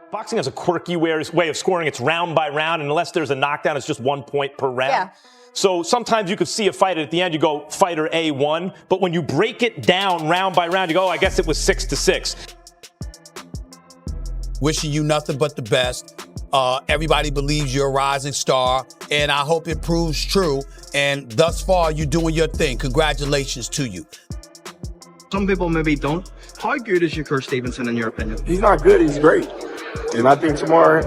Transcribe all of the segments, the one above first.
Boxing has a quirky way of scoring. It's round by round, and unless there's a knockdown, it's just 1 point per round. Yeah. So sometimes you could see a fight, and at the end you go, fighter A won. But when you break it down round by round, you go, oh, I guess it was 6-6. Wishing you nothing but the best. Everybody believes you're a rising star, and I hope it proves true. And thus far, you're doing your thing. Congratulations to you. Some people maybe don't. How good is Shakur Stevenson in your opinion? He's not good, he's great. And I think tomorrow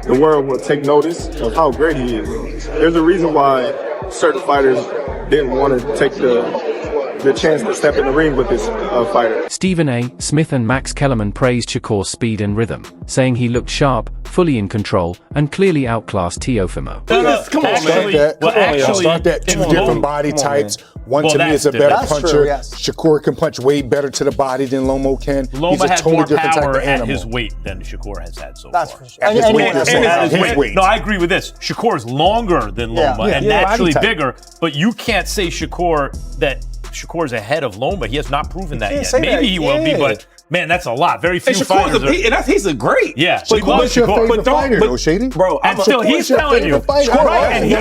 the world will take notice of how great he is. There's a reason why certain fighters didn't want to take the chance to step in the ring with this fighter. Stephen A. Smith and Max Kellerman praised Shakur's speed and rhythm, saying he looked sharp, fully in control, and clearly outclassed Teofimo. Come on, man. Start that. Two different body types. One to me is a better puncher. True, yes. Shakur can punch way better to the body than Lomo can. Loma has more power at his weight than Shakur has had so far. For sure. And his weight. No, I agree with this. Shakur is longer than Loma and naturally bigger, but you can't say Shakur's ahead of Loma. He has not proven that yet. Maybe he will be, but man, that's a lot. Very few fighters. He's a great. Yeah, but what's your favorite fighter, though, Shady? Bro, and still he's telling you.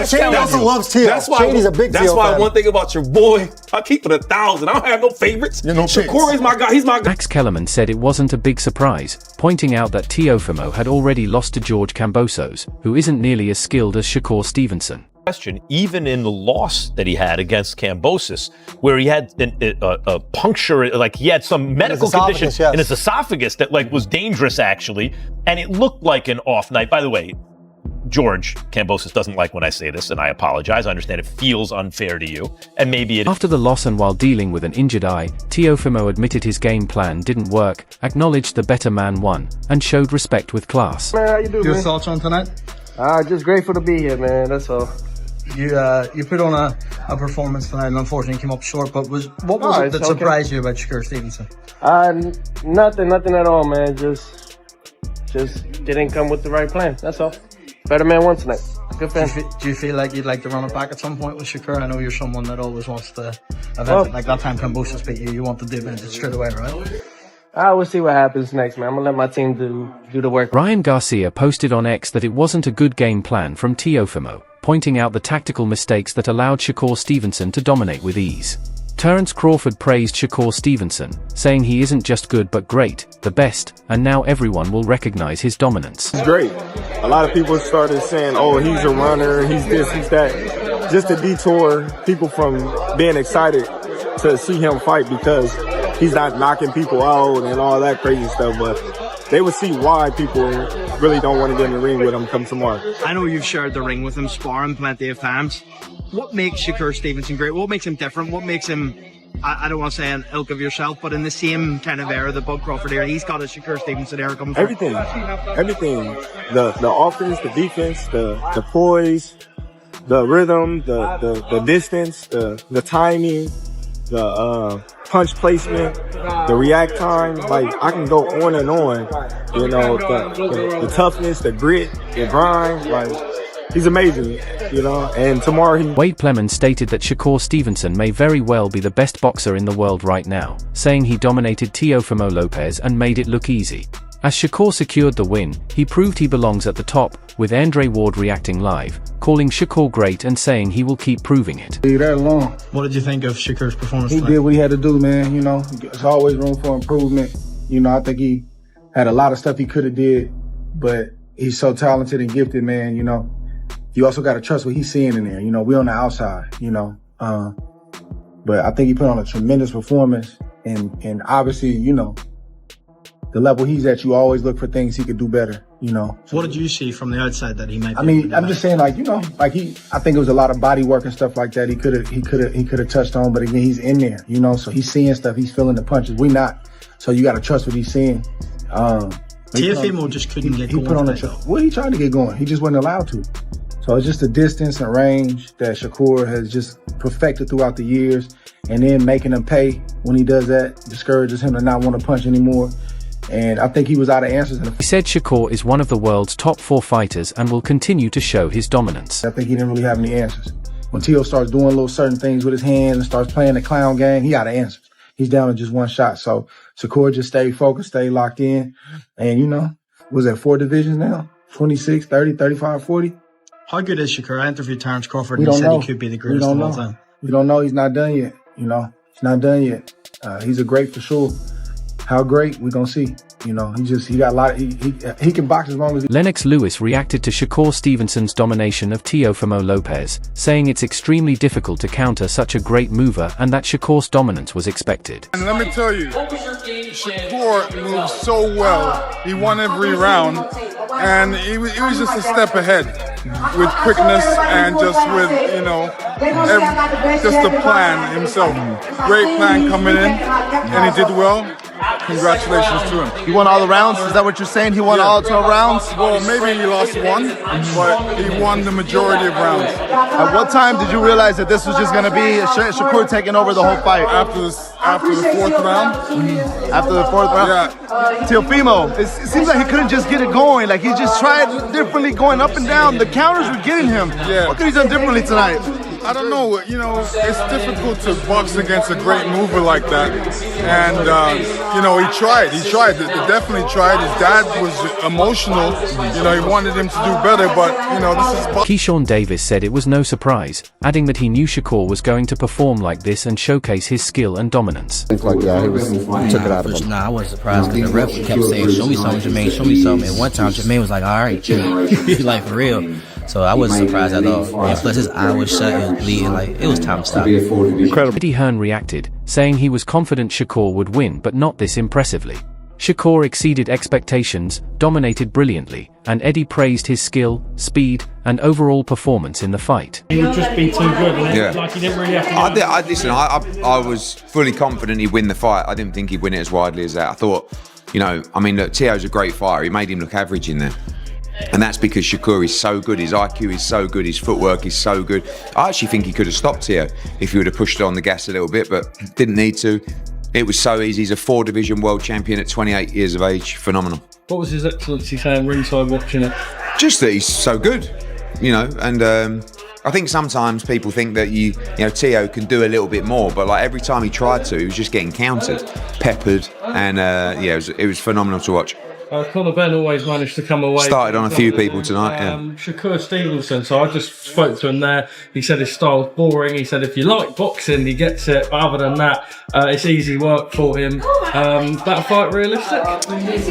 Shady also loves Teo. Shady's a big Teo. That's why one thing about your boy, I keep it 1,000. I don't have no favorites. Shakur is my guy. He's my guy. Max Kellerman said it wasn't a big surprise, pointing out that Teofimo had already lost to George Kambosos, who isn't nearly as skilled as Shakur Stevenson. Even in the loss that he had against Kambosos, where he had a puncture, like he had some medical condition in his esophagus that was dangerous actually, and it looked like an off night. By the way, George Kambosos doesn't like when I say this, and I apologize. I understand it feels unfair to you, and maybe it. After the loss and while dealing with an injured eye, Teofimo admitted his game plan didn't work, acknowledged the better man won, and showed respect with class. Man, how you doing, Your thoughts on tonight? Just grateful to be here, man. That's all. You put on a performance tonight and unfortunately came up short, but what was it that surprised you about Shakur Stevenson? Nothing at all, man. Just didn't come with the right plan. That's all. Better man won tonight. Good fan. Do you feel like you'd like to run it back at some point with Shakur? I know you're someone that always wants to event like that time Kambosos beat you. You want to do it straight away, right? I will see what happens next, man. I'm going to let my team do the work. Ryan Garcia posted on X that it wasn't a good game plan from Teofimo, pointing out the tactical mistakes that allowed Shakur Stevenson to dominate with ease. Terence Crawford praised Shakur Stevenson, saying he isn't just good but great, the best, and now everyone will recognize his dominance. He's great. A lot of people started saying, oh, he's a runner, he's this, he's that. Just to detour people from being excited to see him fight because he's not knocking people out and all that crazy stuff, but they would see why people really don't want to get in the ring with him come tomorrow. I know you've shared the ring with him, sparring plenty of times. What makes Shakur Stevenson great? What makes him different? What makes him, I don't want to say an ilk of yourself, but in the same kind of era, the Bud Crawford era, he's got a Shakur Stevenson era coming through. Everything. The offense, the defense, the poise, the rhythm, the distance, the timing, the punch placement, the react time. Like, I can go on and on. You know, the toughness, the grit, the grind. Like, he's amazing, you know. And tomorrow Wade Plemons stated that Shakur Stevenson may very well be the best boxer in the world right now, saying he dominated Teofimo Lopez and made it look easy. As Shakur secured the win, he proved he belongs at the top, with Andre Ward reacting live, calling Shakur great and saying he will keep proving it. That alone. What did you think of Shakur's performance He tonight? did what he had to do, man. You know, there's always room for improvement. You know, I think he had a lot of stuff he could have did, but he's so talented and gifted, man. You know, you also got to trust what he's seeing in there. You know, we're on the outside, you know. But I think he put on a tremendous performance, and obviously, you know, the level he's at, you always look for things he could do better, you know. What did you see from the outside that he might be I mean, I'm just saying, like, you know, like I think it was a lot of body work and stuff like that he could have touched on, but again, he's in there, you know, so he's seeing stuff, he's feeling the punches. We not. So you got to trust what he's seeing. Teofimo just couldn't get going. He put on well, he tried to get going. He just wasn't allowed to. So it's just the distance and range that Shakur has just perfected throughout the years, and then making him pay when he does that discourages him to not want to punch anymore. And I think he was out of answers. He said Shakur is one of the world's top 4 fighters and will continue to show his dominance. I think he didn't really have any answers. When Teo starts doing little certain things with his hands and starts playing the clown game, he out of answers. He's down to just one shot. So Shakur just stayed focused, stayed locked in. And, you know, was that 4 divisions now? 26, 30, 35, 40? How good is Shakur? I interviewed Terence Crawford We and he don't said know. he could be the greatest of all time. We don't know. He's not done yet. You know, he's not done yet. He's a great for sure. How great, we gonna see. You know, he got a lot. He can box as long as he. Lennox Lewis reacted to Shakur Stevenson's domination of Teofimo Lopez, saying it's extremely difficult to counter such a great mover and that Shakur's dominance was expected. And let me tell you, Shakur moved so well. He won every round, and he was just a step ahead with quickness and just with, you know, just the plan himself. Great plan coming in, and he did well. Congratulations to him. He won all the rounds? Is that what you're saying? He won all 12 rounds? Well, maybe he lost one, but he won the majority of rounds. At what time did you realize that this was just going to be Shakur taking over the whole fight? After the 4th round. After the 4th round? Yeah. Teofimo, it seems like he couldn't just get it going. Like he just tried differently going up and down. The counters were getting him. Yeah. What could he done differently tonight? I don't know. You know, it's difficult to box against a great mover like that. And, you know, he tried. He definitely tried. His dad was emotional. You know, he wanted him to do better, but, you know, this is... Keyshawn Davis said it was no surprise, adding that he knew Shakur was going to perform like this and showcase his skill and dominance. He took it out of him. Nah, I wasn't surprised because the ref kept saying, show me something, Jermaine, show me something. And one time, Jermaine was like, all right, he's like, for real. So I wasn't surprised at all. And plus his eye was shut, it was bleeding, like, it was time to stop. Incredible. Eddie Hearn reacted, saying he was confident Shakur would win but not this impressively. Shakur exceeded expectations, dominated brilliantly, and Eddie praised his skill, speed, and overall performance in the fight. He would just be too good, and like he didn't really have to... Listen, I was fully confident he'd win the fight. I didn't think he'd win it as widely as that. I thought, you know, I mean, look, Teo's a great fighter. He made him look average in there. And that's because Shakur is so good, his IQ is so good, his footwork is so good. I actually think he could have stopped Teo if he would have pushed on the gas a little bit, but didn't need to. It was so easy. He's a 4-division world champion at 28 years of age. Phenomenal. What was His Excellency saying ringside watching it? Just that he's so good, you know, and I think sometimes people think that you know, Teo can do a little bit more, but like every time he tried to, he was just getting countered, peppered, and yeah, it was phenomenal to watch. Conor Benn always managed to come away. Started on a few people tonight, Shakur Stevenson, so I just spoke to him there. He said his style's boring. He said if you like boxing, he gets it. But other than that, it's easy work for him. That fight realistic?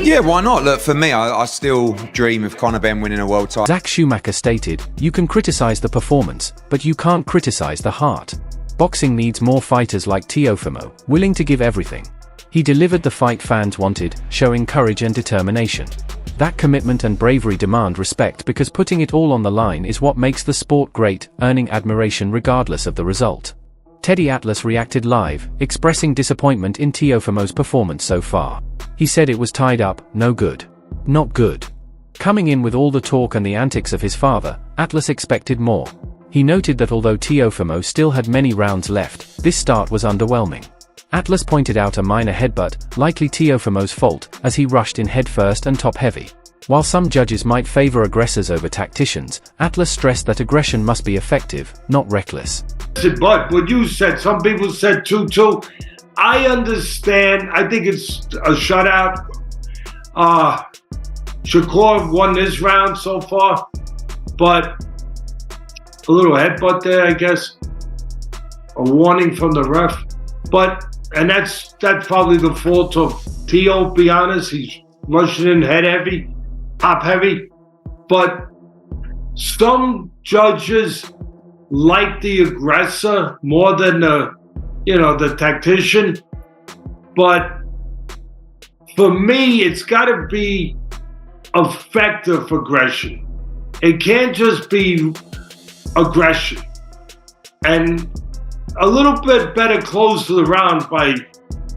Yeah, why not? Look, for me, I still dream of Conor Benn winning a world title. Zach Schumacher stated, "You can criticize the performance, but you can't criticize the heart. Boxing needs more fighters like Teofimo, willing to give everything." He delivered the fight fans wanted, showing courage and determination. That commitment and bravery demand respect because putting it all on the line is what makes the sport great, earning admiration regardless of the result. Teddy Atlas reacted live, expressing disappointment in Teofimo's performance so far. He said it was tied up, no good. Not good. Coming in with all the talk and the antics of his father, Atlas expected more. He noted that although Teofimo still had many rounds left, this start was underwhelming. Atlas pointed out a minor headbutt, likely Teofimo's fault, as he rushed in headfirst and top-heavy. While some judges might favor aggressors over tacticians, Atlas stressed that aggression must be effective, not reckless. But what you said, some people said 2-2. I understand. I think it's a shutout. Shakur won this round so far, but a little headbutt there, I guess. A warning from the ref. And that's probably the fault of Teo, be honest. He's rushing in head heavy, top heavy. But some judges like the aggressor more than the tactician. But for me, it's got to be effective aggression. It can't just be aggression. And a little bit better close to the round by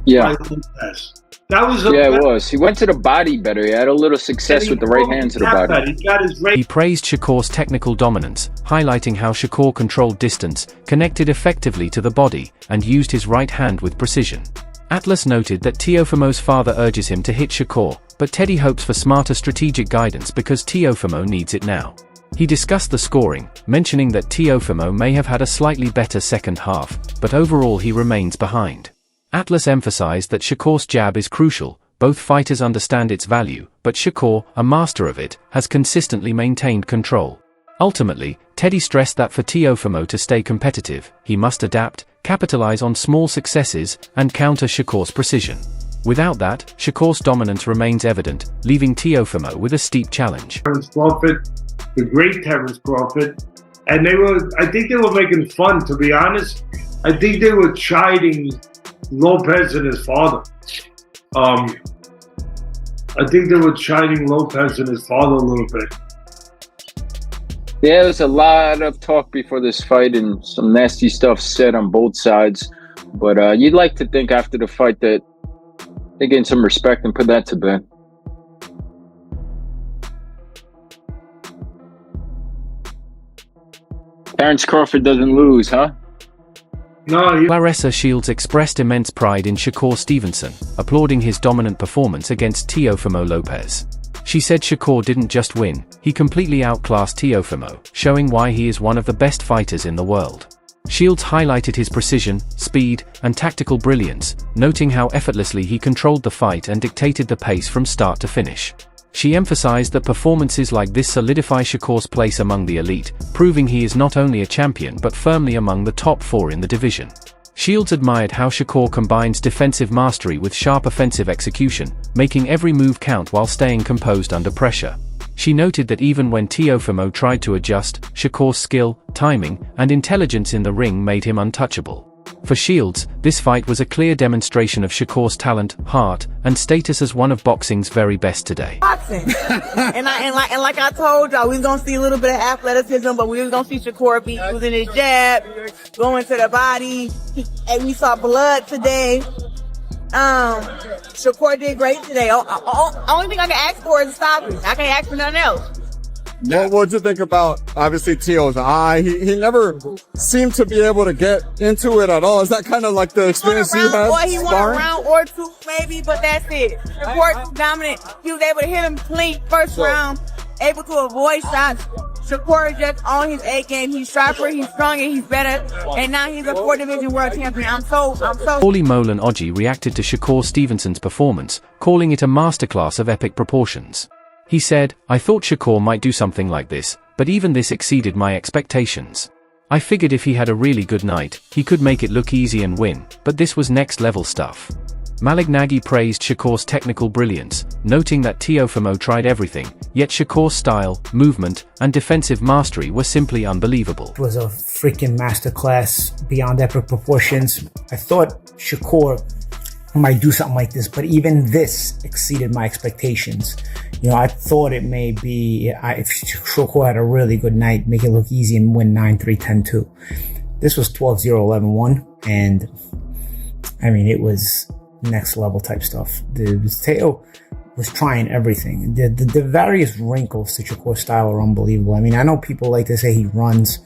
Lopez. That was it was. He went to the body better. He had a little success with the right hand to the body. He praised Shakur's technical dominance, highlighting how Shakur controlled distance, connected effectively to the body, and used his right hand with precision. Atlas noted that Teofimo's father urges him to hit Shakur, but Teddy hopes for smarter strategic guidance because Teofimo needs it now. He discussed the scoring, mentioning that Teofimo may have had a slightly better second half, but overall he remains behind. Atlas emphasized that Shakur's jab is crucial, Both fighters understand its value, but Shakur, a master of it, has consistently maintained control. Ultimately, Teddy stressed that for Teofimo to stay competitive, he must adapt, capitalize on small successes, and counter Shakur's precision. Without that, Shakur's dominance remains evident, leaving Teofimo with a steep challenge. Terence Crawford, the great Terence Crawford, and I think they were making fun, to be honest. I think they were chiding Lopez and his father. I think they were chiding Lopez and his father a little bit. Yeah, there's a lot of talk before this fight and some nasty stuff said on both sides. But you'd like to think after the fight that they gain some respect and put that to bed. Terence Crawford doesn't lose, huh? No. Claressa Shields expressed immense pride in Shakur Stevenson, applauding his dominant performance against Teofimo Lopez. She said Shakur didn't just win, he completely outclassed Teofimo, showing why he is one of the best fighters in the world. Shields highlighted his precision, speed, and tactical brilliance, noting how effortlessly he controlled the fight and dictated the pace from start to finish. She emphasized that performances like this solidify Shakur's place among the elite, proving he is not only a champion but firmly among the top 4 in the division. Shields admired how Shakur combines defensive mastery with sharp offensive execution, making every move count while staying composed under pressure. She noted that even when Teofimo tried to adjust, Shakur's skill, timing, and intelligence in the ring made him untouchable. For Shields, this fight was a clear demonstration of Shakur's talent, heart, and status as one of boxing's very best today. Boxing. and like I told y'all, we was gonna see a little bit of athleticism, but we was gonna see Shakur be using his jab, going to the body, and we saw blood today. Shakur did great today. Only thing I can ask for is a stoppage. I can't ask for nothing else. What did you think about, obviously, Teo's eye? He never seemed to be able to get into it at all. Is that kind of like the experience you had? He won a round or two, maybe, but that's it. Shakur dominant. He was able to hit him clean first round, able to avoid shots. Shakur is just on his A game. He's sharper, he's stronger, he's better, and now he's a 4-division world champion. I'm so. Paulie Molan Oji reacted to Shakur Stevenson's performance, calling it a masterclass of epic proportions. He said, "I thought Shakur might do something like this, but even this exceeded my expectations. I figured if he had a really good night, he could make it look easy and win, but this was next level stuff." Malignaggi praised Shakur's technical brilliance, noting that Teofimo tried everything, yet Shakur's style, movement, and defensive mastery were simply unbelievable. It was a freaking masterclass beyond epic proportions. I thought Shakur might do something like this, but even this exceeded my expectations. I thought it may be, if Shakur had a really good night, make it look easy and win 9-3, 10-2. This was 12-0, 11-1, and it was next level type stuff. Teo was trying everything. The various wrinkles to Shakur's style are unbelievable. I know people like to say he runs.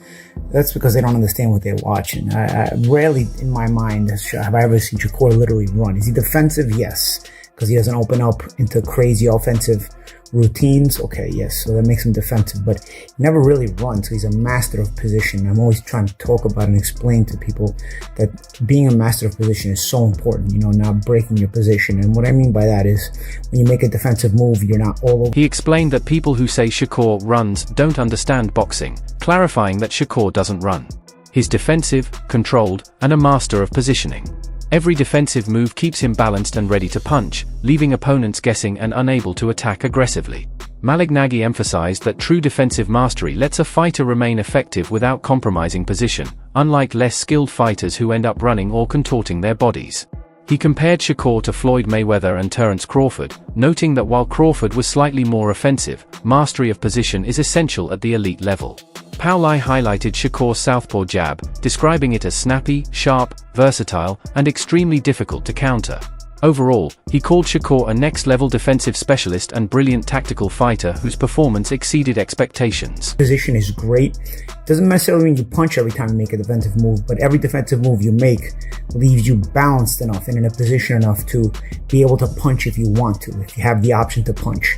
That's because they don't understand what they're watching. I rarely, in my mind, have I ever seen Shakur literally run. Is he defensive? Yes, because he doesn't open up into crazy offensive routines. Okay, yes, so that makes him defensive, but he never really runs. So he's a master of position. I'm always trying to talk about and explain to people that being a master of position is so important, not breaking your position. And what I mean by that is when you make a defensive move, you're not all over. He explained that people who say Shakur runs don't understand boxing, clarifying that Shakur doesn't run. He's defensive, controlled, and a master of positioning. Every defensive move keeps him balanced and ready to punch, leaving opponents guessing and unable to attack aggressively. Malignaggi emphasized that true defensive mastery lets a fighter remain effective without compromising position, unlike less skilled fighters who end up running or contorting their bodies. He compared Shakur to Floyd Mayweather and Terence Crawford, noting that while Crawford was slightly more offensive, mastery of position is essential at the elite level. Paulie highlighted Shakur's southpaw jab, describing it as snappy, sharp, versatile, and extremely difficult to counter. Overall, he called Shakur a next-level defensive specialist and brilliant tactical fighter whose performance exceeded expectations. Position is great. Doesn't necessarily mean you punch every time you make a defensive move, but every defensive move you make leaves you balanced enough and in a position enough to be able to punch if you want to, if you have the option to punch.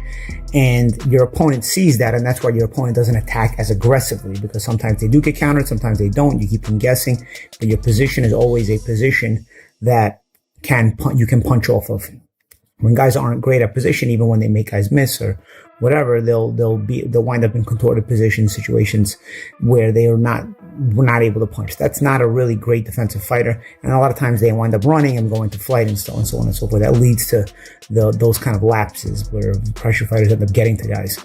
And your opponent sees that, and that's why your opponent doesn't attack as aggressively, because sometimes they do get countered, sometimes they don't. You keep them guessing, but your position is always a position that you can punch off of. When guys aren't great at position, even when they make guys miss or whatever, they'll wind up in contorted position situations where were not able to punch. That's not a really great defensive fighter, and a lot of times they wind up running and going to flight and so on and so forth. That leads to those kind of lapses where pressure fighters end up getting to guys.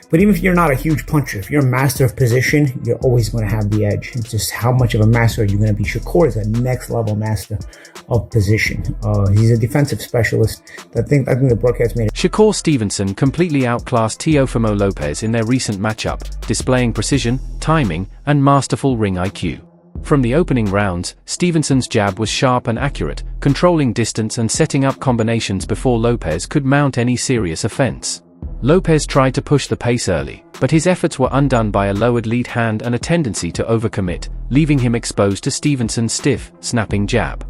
But even if you're not a huge puncher, if you're a master of position, you're always going to have the edge. It's just how much of a master are you going to be? Shakur is a next level master of position. He's a defensive specialist. I think the broadcast made it. Shakur Stevenson completely outclassed Teofimo Lopez in their recent matchup, displaying precision, timing, and masterful ring IQ. From the opening rounds, Stevenson's jab was sharp and accurate, controlling distance and setting up combinations before Lopez could mount any serious offense. Lopez tried to push the pace early, but his efforts were undone by a lowered lead hand and a tendency to overcommit, leaving him exposed to Stevenson's stiff, snapping jab.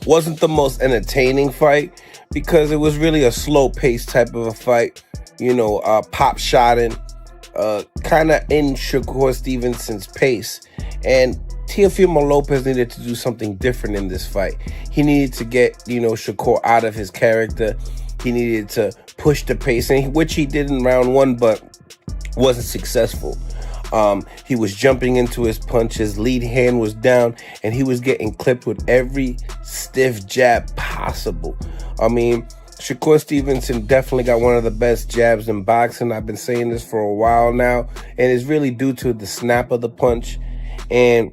Wasn't the most entertaining fight because it was really a slow-paced type of a fight, pop-shotting, kind of in Shakur Stevenson's pace. And Teofimo Lopez needed to do something different in this fight. He needed to get, Shakur out of his character. He needed to push the pace, which he did in round one, but wasn't successful. He was jumping into his punches, lead hand was down, and he was getting clipped with every stiff jab possible. I mean, Shakur Stevenson definitely got one of the best jabs in boxing. I've been saying this for a while now, and it's really due to the snap of the punch and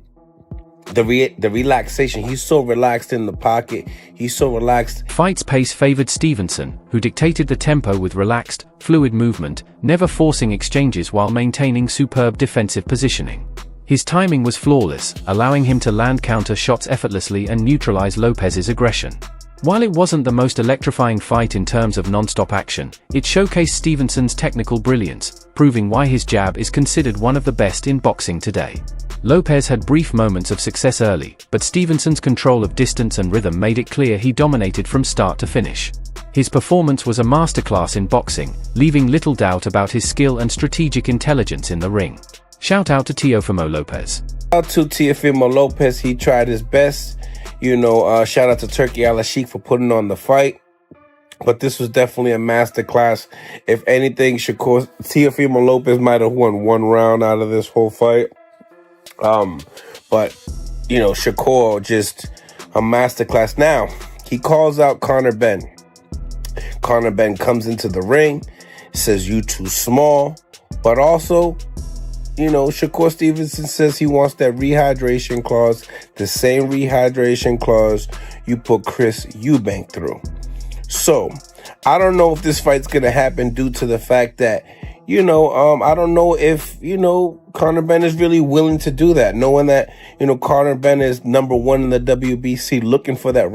the relaxation. He's so relaxed in the pocket. He's so relaxed. Fight's pace favored Stevenson, who dictated the tempo with relaxed, fluid movement, never forcing exchanges while maintaining superb defensive positioning. His timing was flawless, allowing him to land counter shots effortlessly and neutralize Lopez's aggression. While it wasn't the most electrifying fight in terms of non-stop action, it showcased Stevenson's technical brilliance, proving why his jab is considered one of the best in boxing today. Lopez had brief moments of success early, but Stevenson's control of distance and rhythm made it clear he dominated from start to finish. His performance was a masterclass in boxing, leaving little doubt about his skill and strategic intelligence in the ring. Shout out to Teofimo Lopez. Shout out to Teofimo Lopez. He tried his best. Shout out to Turkey Al-Sheikh for putting on the fight. But this was definitely a masterclass. If anything, Teofimo Lopez might have won one round out of this whole fight. But Shakur, just a masterclass. Now, he calls out Conor Benn. Conor Benn comes into the ring, says, "You too small." But also, Shakur Stevenson says he wants that rehydration clause, the same rehydration clause you put Chris Eubank through. So, I don't know if this fight's going to happen due to the fact that, I don't know if, Conor Benn is really willing to do that, knowing that, Conor Benn is #1 in the WBC, looking for that